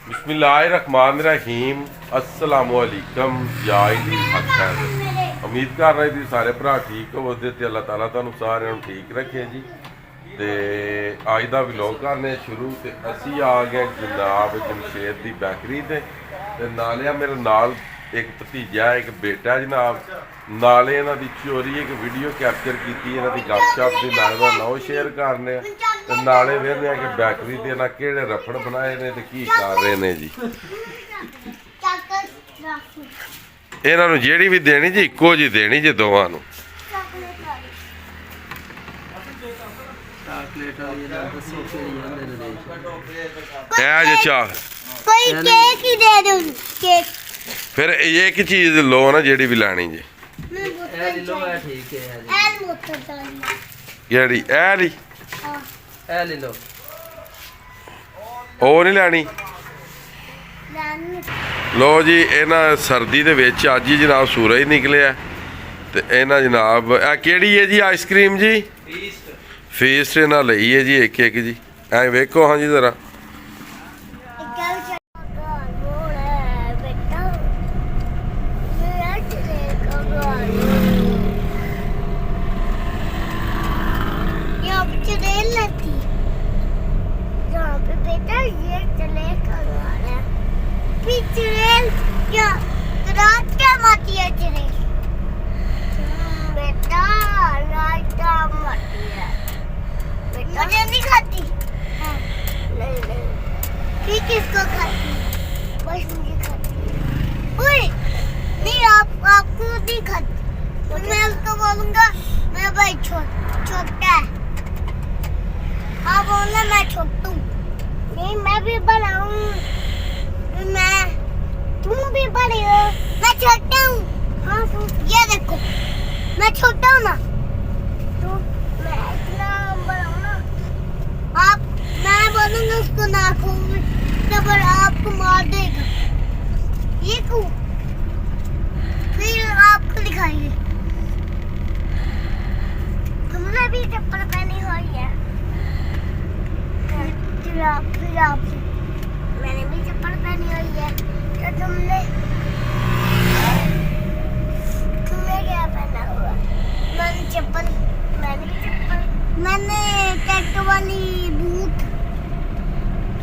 बिस्मिल्लाहिर्रहमानिर्रहीम अस्सलामुअलैकुम या खैर। उम्मीद कर रहे जी सारे भरा ठीक हो ते अल्लाह ताला तुहानू सारे ठीक रखे जी। ते अज का व्लॉग करने शुरू ते असी आ गए जनाब जमशेद की बैकरी ते नाले मेरे नाल एक भतीजा एक बेटा जनाब नाले इन्हां दी चोरी एक वीडियो कैप्चर की इन्हां दी गपशप की नाले नो शेयर करने नाले वेखने कि बैकरी ते इन्हां केड़े रफड़ बनाए ने ते की कर रहे ने जी। इन्हां नू जेहड़ी भी देनी जी इक्को जी देनी जी दोवां नू। फिर एक चीज लो ना जेहड़ी भी लैनी जी। केड़ी ए लो ओ नहीं लैनी। लो जी इन्हां सर्दी दे विच अज ही जनाब सूरज निकलिया ते इन्हां जनाब ए केड़ी है जी आइसक्रीम जी फीस्ट इन्हां लई है जी एक एक जी। ऐ वेखो हाँ जी जरा मुझे नहीं खाती। ठीक किसको खाती? बस मुझे खाती। ओए नहीं आपको नहीं खाती। मैं उसको बोलूँगा मैं भाई छोटा है। आप बोलना मैं छोटू। नहीं मैं भी बड़ा हूँ। तुम भी बड़े हो। मैं छोटा हूँ। हाँ ये देखो मैं छोटा हूँ ना। तो मैं इतना बड़ा हूँ ना। मैं बोलूँगा उसको ना खाऊंगी तब आपको मार देगा। ये क्यों? फिर आपको दिखाएंगे। तुमने भी चप्पल पहनी हुई है। फिर आपसे मैंने भी चप्पल पहनी हुई है। तो तुमने क्या पहना हुआ? मैंने टैटू वाली बूट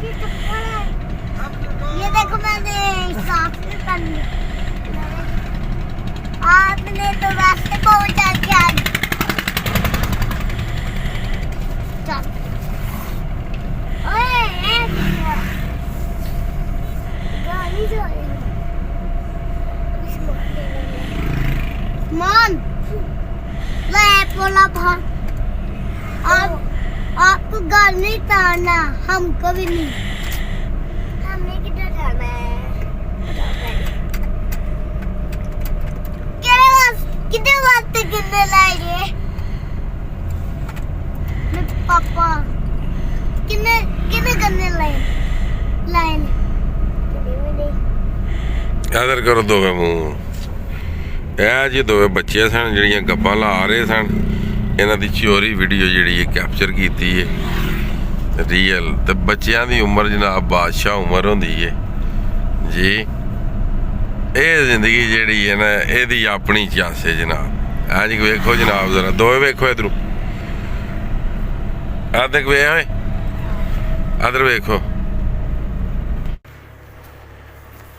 की चप्पल है। ये देखो मैंने साफ भी पहनी। आपने तो वैसे बहुत अच्छा मान बोला भाई आपको घर नहीं तारना हमको भी नहीं। हमने किधर जाना है? कितने वास्ते कितने लाएंगे पापा? कितने गन्ने लाए? इधर करो दोवे मुंह। ਇਹ ਜੀ ਦੋਵੇਂ ਬੱਚੇ ਸਨ ਜਿਹੜੀਆਂ ਗੱਪਾਂ ਲਾ ਰਹੇ ਸਨ। ਇਹਨਾਂ ਦੀ ਚੋਰੀ ਵੀਡੀਓ ਜਿਹੜੀ ਹੈ ਕੈਪਚਰ ਕੀਤੀ ਹੈ ਰੀਅਲ। ਤੇ ਬੱਚਿਆਂ ਦੀ ਉਮਰ ਜਨਾਬ ਬਾਦਸ਼ਾਹ ਉਮਰ ਹੁੰਦੀ ਹੈ ਜੀ। ਇਹ ਜ਼ਿੰਦਗੀ ਜਿਹੜੀ ਹੈ ਨਾ ਇਹਦੀ ਆਪਣੀ ਚਾਸ ਹੈ ਜਨਾਬ। ਆ ਜੀ ਵੇਖੋ ਜਨਾਬ ਜ਼ਰਾ ਦੋਵੇਂ ਵੇਖੋ ਇਧਰੋਂ ਆ ਤੱਕ ਵੇ ਓਏ ਅਦਰ ਵੇਖੋ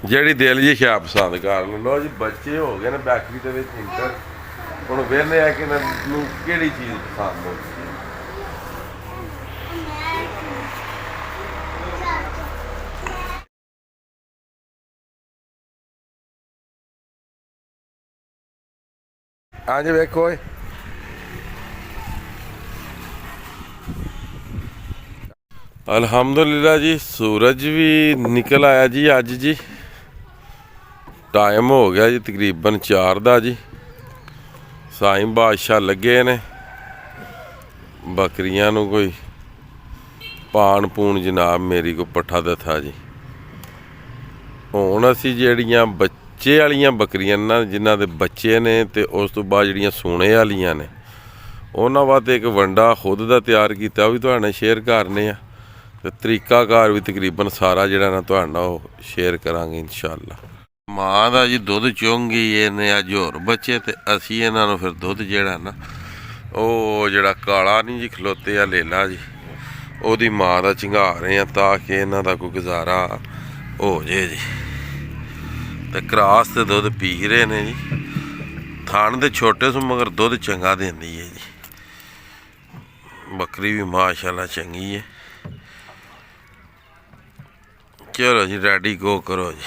ਜਿਹੜੀ ਦਿਲ ਜੀ ਸ਼ਾਪ ਪਸੰਦ ਕਰ ਲਓ ਜੀ। ਬੱਚੇ ਹੋ ਗਏ ਨੇ ਬੈਕਰੀ ਦੇ ਵਿੱਚ ਇੰਟਰ। ਹੁਣ ਵੇਖਦੇ ਆ ਕਿ ਇਹਨਾਂ ਨੂੰ ਕਿਹੜੀ ਚੀਜ਼ ਪਸੰਦ ਹੋਊਗੀ। ਹਾਂਜੀ ਵੇਖੋ ਓਏ ਅਲਹਮਦੁਲਿल्लाह जी सूरज भी निकल आया जी अज जी। टाइम हो गया जी तकरीबन 4 का जी। साईं बादशाह लगे ने बकरियां नू कोई पान पून जनाब मेरी को पट्ठा दथा जी। हुण असी जिहड़ियां बच्चे वालियां बकरियां ना जिन्हां दे बच्चे ने ते उस तो बाद जिहड़ियां सूणे वालियां ने उन्हां वास्ते एक वंडा खुद दा तैयार कीता भी तुहाडे नाल शेयर करने आ। ਤੇ ਤਰੀਕਾਕਾਰ ਵੀ ਤਕਰੀਬਨ ਸਾਰਾ ਜਿਹੜਾ ਨਾ ਤੁਹਾਡੇ ਨਾਲ ਉਹ ਸ਼ੇਅਰ ਕਰਾਂਗੇ ਇਨਸ਼ਾਅੱਲਾ। ਮਾਂ ਦਾ ਜੀ ਦੁੱਧ ਚੁੰਗੀ ਇਹਨੇ ਅੱਜ ਹੋਰ ਬੱਚੇ ਤੇ ਅਸੀਂ ਇਹਨਾਂ ਨੂੰ ਫਿਰ ਦੁੱਧ ਜਿਹੜਾ ਨਾ ਉਹ ਜਿਹੜਾ ਕਾਲਾ ਨਹੀਂ ਜੀ ਖਲੋਤੇ ਆ ਲੇਲਾ ਜੀ ਉਹਦੀ ਮਾਂ ਦਾ ਚੰਗਾ ਰਹੇ ਆ ਤਾਂ ਕਿ ਇਹਨਾਂ ਦਾ ਕੋਈ ਗੁਜ਼ਾਰਾ ਹੋ ਜੇ ਜੀ। ਤੇ ਕਰਾਸ ਤੇ ਦੁੱਧ ਪੀ ਰਹੇ ਨੇ ਜੀ। ਥਣ ਦੇ ਛੋਟੇ ਸੋ ਮਗਰ ਦੁੱਧ ਚੰਗਾ ਦਿੰਦੀ ਹੈ ਜੀ। ਬੱਕਰੀ ਵੀ ਮਾਸ਼ਾਅੱਲਾ ਚੰਗੀ ਹੈ। ਚਲੋ ਜੀ ਰੈਡੀ ਗੋ ਕਰੋ ਜੀ।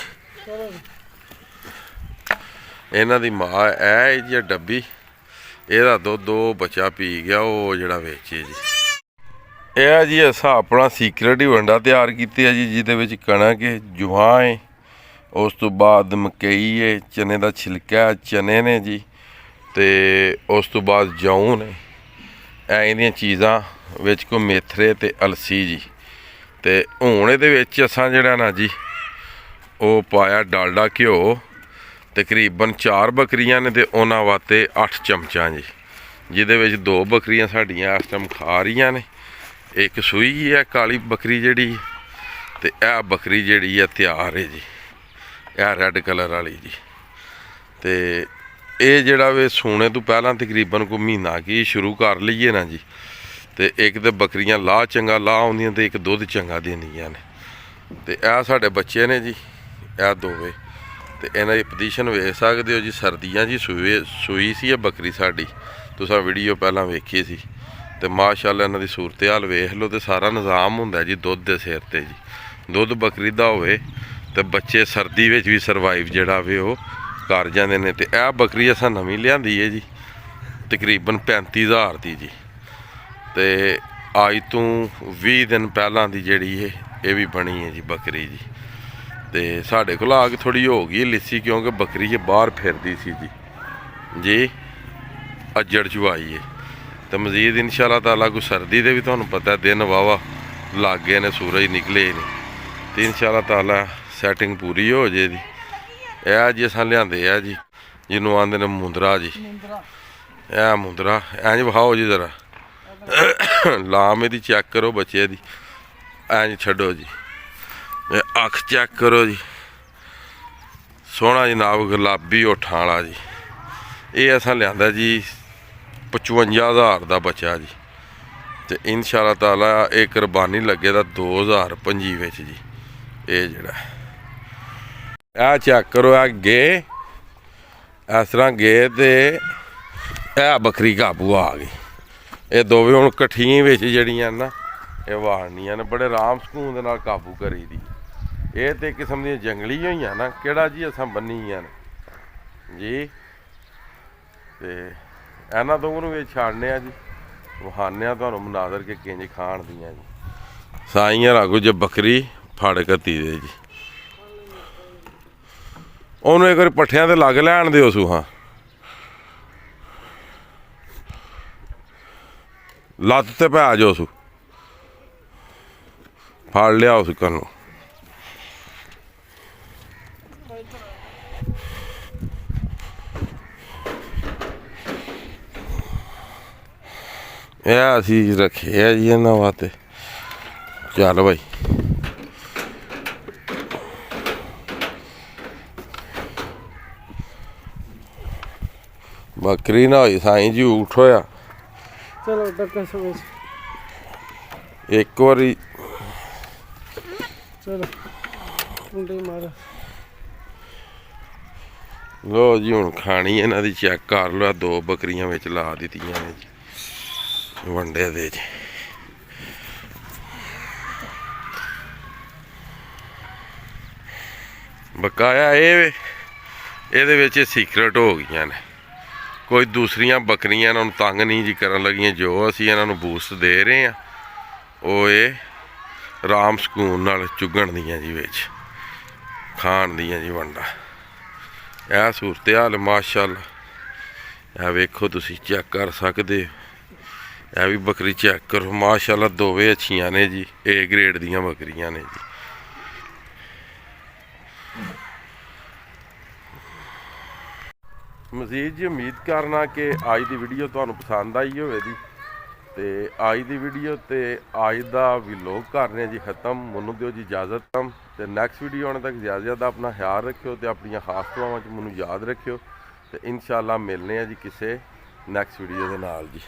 ਇਹਨਾਂ ਦੀ ਮਾਂ ਇਹ ਜੀ ਡੱਬੀ ਇਹਦਾ ਦੁੱਧ ਦੋ ਬੱਚਾ ਪੀ ਗਿਆ ਉਹ ਜਿਹੜਾ ਵੇਚੇ ਜੀ। ਇਹ ਜੀ ਅਸਾਂ ਆਪਣਾ ਸੀਕਰੇਟ ਹੀ ਵੰਡਾ ਤਿਆਰ ਕੀਤੇ ਆ ਜੀ ਜਿਹਦੇ ਵਿੱਚ ਕਣਕ ਹੈ, ਜਵਾਂ ਹੈ, ਉਸ ਤੋਂ ਬਾਅਦ ਮਕਈ ਹੈ, ਚਨੇ ਦਾ ਛਿਲਕਾ ਚਨੇ ਨੇ ਜੀ, ਤੇ ਉਸ ਤੋਂ ਬਾਅਦ ਜੌਂ ਨੇ। ਐਂ ਦੀਆਂ ਚੀਜ਼ਾਂ ਵਿੱਚ ਕੋ ਮੇਥਰੇ ਤੇ ਅਲਸੀ ਜੀ। ਤੇ ਹੁਣ ਇਹਦੇ ਵਿੱਚ ਅਸਾਂ ਜਿਹੜਾ ਨਾ ਜੀ ਉਹ ਪਾਇਆ ਡਾਲਡਾ ਘਿਓ। ਤਕਰੀਬਨ 4 ਬੱਕਰੀਆਂ ਨੇ ਤੇ ਉਹਨਾਂ ਵਾਸਤੇ 8 ਚਮਚਾ ਜੀ, ਜਿਹਦੇ ਵਿੱਚ 2 ਬੱਕਰੀਆਂ ਸਾਡੀਆਂ ਇਸ ਟਾਈਮ ਖਾ ਰਹੀਆਂ ਨੇ। ਇੱਕ ਸੂਈ ਹੈ ਕਾਲੀ ਬੱਕਰੀ ਜਿਹੜੀ, ਤੇ ਇਹ ਬੱਕਰੀ ਜਿਹੜੀ ਹੈ ਤਿਆਰ ਹੈ ਜੀ, ਇਹ ਰੈੱਡ ਕਲਰ ਵਾਲੀ ਜੀ। ਤੇ ਇਹ ਜਿਹੜਾ ਵੇ ਸੂਣੇ ਤੋਂ ਪਹਿਲਾਂ ਤਕਰੀਬਨ ਕੋਈ ਮਹੀਨਾ ਕੀ ਸ਼ੁਰੂ ਕਰ ਲਈਏ ਨਾ ਜੀ। ਤੇ ਇੱਕ ਤੇ ਬੱਕਰੀਆਂ ਲਾਹ ਚੰਗਾ ਲਾਹ ਆਉਂਦੀਆਂ ਤੇ ਇੱਕ ਦੁੱਧ ਚੰਗਾ ਦਿੰਦੀਆਂ ਨੇ। ਤੇ ਇਹ ਸਾਡੇ ਬੱਚੇ ਨੇ ਜੀ, ਇਹ ਦੋਵੇਂ। ਤੇ ਇਹਨਾਂ ਦੀ ਪੋਜੀਸ਼ਨ ਵੇਖ ਸਕਦੇ ਹੋ ਜੀ। ਸਰਦੀਆਂ ਜੀ ਸੂਈ ਸੀ ਇਹ ਬੱਕਰੀ ਸਾਡੀ, ਤੁਸੀਂ ਵੀਡੀਓ ਪਹਿਲਾਂ ਵੇਖੀ ਸੀ। ਤੇ ਮਾਸ਼ਾਅੱਲਾ ਇਹਨਾਂ ਦੀ ਸੂਰਤ ਹਾਲ ਵੇਖ ਲਓ। ਤੇ ਸਾਰਾ ਨਿਜ਼ਾਮ ਹੁੰਦਾ ਜੀ ਦੁੱਧ ਦੇ ਸਿਰ ਤੇ ਜੀ। ਦੁੱਧ ਬੱਕਰੀ ਦਾ ਹੋਵੇ ਤੇ ਬੱਚੇ ਸਰਦੀ ਵਿੱਚ ਵੀ ਸਰਵਾਈਵ ਜਿਹੜਾ ਵੇ ਉਹ ਕਰ ਜਾਂਦੇ ਨੇ। ਤੇ ਇਹ ਬੱਕਰੀ ਅਸਾਂ ਨਵੀਂ ਲਿਆਂਦੀ ਹੈ ਜੀ, ਤਕਰੀਬਨ 35,000 ਦੀ ਜੀ। ਤੇ ਅੱਜ ਤੋਂ 20 ਦਿਨ ਪਹਿਲਾਂ ਦੀ ਜਿਹੜੀ ਇਹ ਵੀ ਬਣੀ ਹੈ ਜੀ ਬੱਕਰੀ ਜੀ। ਤੇ ਸਾਡੇ ਕੋਲ ਆ ਕੇ ਥੋੜੀ ਹੋ ਗਈ ਲਿੱਸੀ ਕਿਉਂਕਿ ਬੱਕਰੀ ਜੇ ਬਾਹਰ ਫਿਰਦੀ ਸੀ ਜੀ ਅੱਜੜ ਚੁਆਈ ਹੈ। ਤੇ ਮਜ਼ੀਦ ਇਨਸ਼ਾ ਅੱਲਾਹ ਤਾਲਾ ਕੋਈ ਸਰਦੀ ਦੇ ਵੀ ਤੁਹਾਨੂੰ ਪਤਾ ਦਿਨ ਵਾਵਾ ਲੱਗ ਗਏ ਨੇ, ਸੂਰਜ ਨਿਕਲੇ ਨੇ। ਤੇ ਇਨਸ਼ਾ ਅੱਲਾਹ ਤਾਲਾ ਸੈਟਿੰਗ ਪੂਰੀ ਹੋ ਜੇ ਜੀ। ਇਹ ਜੀ ਅਸਾਂ ਲਿਆਂਦੇ ਆ ਜੀ ਜਿਹਨੂੰ ਆਂਦੇ ਨੇ ਮੁੰਦਰਾ ਜੀ। ਇਹ ਮੁੰਦਰਾ ਇੰਝ ਵਿਖਾਓ ਜੀ ਜ਼ਰਾ, ਲਾਮ ਇਹਦੀ ਚੈੱਕ ਕਰੋ ਬੱਚੇ ਦੀ, ਇੰਝ ਛੱਡੋ ਜੀ। ਇਹ ਅੱਖ ਚੈੱਕ ਕਰੋ ਜੀ, ਸੋਹਣਾ ਜਨਾਬ ਗੁਲਾਬੀ ਹੋਠਾਂ ਵਾਲਾ ਜੀ। ਇਹ ਅਸਾਂ ਲਿਆਂਦਾ ਜੀ 55,000 ਦਾ ਬੱਚਾ ਜੀ। ਤੇ ਇਨਸ਼ਾ ਅੱਲਾਹ ਤਾਲਾ ਇਹ ਕੁਰਬਾਨੀ ਲੱਗੇ ਦਾ 2025 ਵਿੱਚ ਜੀ। ਇਹ ਜਿਹੜਾ ਇਹ ਚੈੱਕ ਕਰੋ, ਇਹ ਗੇ ਇਸ ਤਰ੍ਹਾਂ ਗੇ ਤੇ ਇਹ ਬੱਕਰੀ ਕਾਬੂ ਆ ਗਈ। ਇਹ ਦੋਵੇਂ ਹੁਣ ਇਕੱਠੀਆਂ ਵਿੱਚ ਜਿਹੜੀਆਂ ਨਾ ਇਹ ਵਾੜਨੀਆਂ ਨੇ, ਬੜੇ ਆਰਾਮ ਸਕੂਨ ਦੇ ਨਾਲ ਕਾਬੂ ਕਰੀ ਦੀ। ਇਹ ਤੇ ਕਿਸਮ ਦੀਆਂ ਜੰਗਲੀ ਹੋਈਆਂ ਨਾ, ਕਿਹੜਾ ਜੀ ਅਸਾਂ ਬੰਨੀਆਂ ਨੇ ਜੀ। ਤੇ ਇਹਨਾਂ ਦੋਵਾਂ ਨੂੰ ਵੀ ਛਾੜਨੇ ਆ ਜੀ, ਵਹਾਨੇ ਆ ਤੁਹਾਨੂੰ ਮਨਾਜ਼ਰ ਕੇ ਕਿੰਝ ਖਾਣ ਦੀਆਂ ਜੀ। ਸਾਈਆਂ ਰਾਗੂ ਜੇ ਬੱਕਰੀ ਫੜ ਕੱਤੀ ਦੇ ਜੀ, ਉਹਨੂੰ ਇੱਕ ਵਾਰੀ ਪੱਠਿਆਂ ਤੇ ਲੱਗ ਲੈਣ ਦਿਓ ਸੂਹਾਂ। ਲੱਤ ਤੇ ਪੈ ਜਾਓ ਸੂ, ਫੜ ਲਿਆ ਉਸ ਨੂੰ। ਇਹ ਅਸੀਂ ਰੱਖੇ ਆ ਜੀ ਇਹਨਾਂ ਵਾਸਤੇ। ਚੱਲ ਬਾਈ ਬੱਕਰੀ ਨਾ ਹੋਈ ਸਾਈਂ ਜੀ ਊਠ ਹੋਇਆ। ਚਲੋ ਡੱਕਾ ਸੋਚ ਇੱਕ ਵਾਰੀ ਚਲੋ ਕੁੰਡੇ ਮਾਰ ਲੋ ਜੀ। ਹੁਣ ਖਾਣੀ ਇਹਨਾਂ ਦੀ ਚੈੱਕ ਕਰ ਲਓ। 2 ਬੱਕਰੀਆਂ ਵਿੱਚ ਲਾ ਦਿੱਤੀਆਂ ਨੇ ਜੀ ਵੰਡੇ ਦੇ ਜੀ। ਬਕਾਇਆ ਇਹਦੇ ਵਿੱਚ ਸੀਕਰਟ ਹੋ ਗਈਆਂ ਨੇ। ਕੋਈ ਦੂਸਰੀਆਂ ਬੱਕਰੀਆਂ ਇਹਨਾਂ ਨੂੰ ਤੰਗ ਨਹੀਂ ਜੀ ਕਰਨ ਲੱਗੀਆਂ। ਜੋ ਅਸੀਂ ਇਹਨਾਂ ਨੂੰ ਬੂਸਟ ਦੇ ਰਹੇ ਹਾਂ ਉਹ ਇਹ ਆਰਾਮ ਸਕੂਨ ਨਾਲ ਚੁੱਗਣ ਦੀਆਂ ਜੀ, ਵਿੱਚ ਖਾਣ ਦੀਆਂ ਜੀ ਵੰਡਾ। ਇਹ ਸੂਰਤ ਹਾਲ ਮਾਸ਼ਾਅੱਲਾ। ਇਹ ਵੇਖੋ ਤੁਸੀਂ ਚੈੱਕ ਕਰ ਸਕਦੇ ਹੋ। ਇਹ ਵੀ ਬੱਕਰੀ ਚੈੱਕ ਕਰੋ ਮਾਸ਼ਾਅੱਲਾ, ਦੋਵੇਂ ਅੱਛੀਆਂ ਨੇ ਜੀ। ਏ ਗ੍ਰੇਡ ਦੀਆਂ ਬੱਕਰੀਆਂ ਨੇ ਜੀ। ਮਜ਼ੀਦ ਜੀ ਉਮੀਦ ਕਰਨਾ ਕਿ ਅੱਜ ਦੀ ਵੀਡੀਓ ਤੁਹਾਨੂੰ ਪਸੰਦ ਆਈ ਹੋਵੇ ਜੀ। ਤੇ ਅੱਜ ਦੀ ਵੀਡੀਓ ਤੇ ਅੱਜ ਦਾ ਵਲੌਗ ਕਰ ਰਹੇ ਹਾਂ ਜੀ ਖਤਮ। ਮੈਨੂੰ ਦਿਓ ਜੀ ਇਜਾਜ਼ਤ। ਤੇ ਨੈਕਸਟ ਵੀਡੀਓ ਆਉਣ ਤੱਕ ਜ਼ਿਆਦਾ ਆਪਣਾ ਖਿਆਲ ਰੱਖਿਓ ਤੇ ਆਪਣੀਆਂ ਖਾਸ ਦੁਆਵਾਂ 'ਚ ਮੈਨੂੰ ਯਾਦ ਰੱਖਿਓ। ਤੇ ਇਨਸ਼ਾਅੱਲਾ ਮਿਲਨੇ ਆ ਜੀ ਕਿਸੇ ਨੈਕਸਟ ਵੀਡੀਓ ਦੇ ਨਾਲ ਜੀ।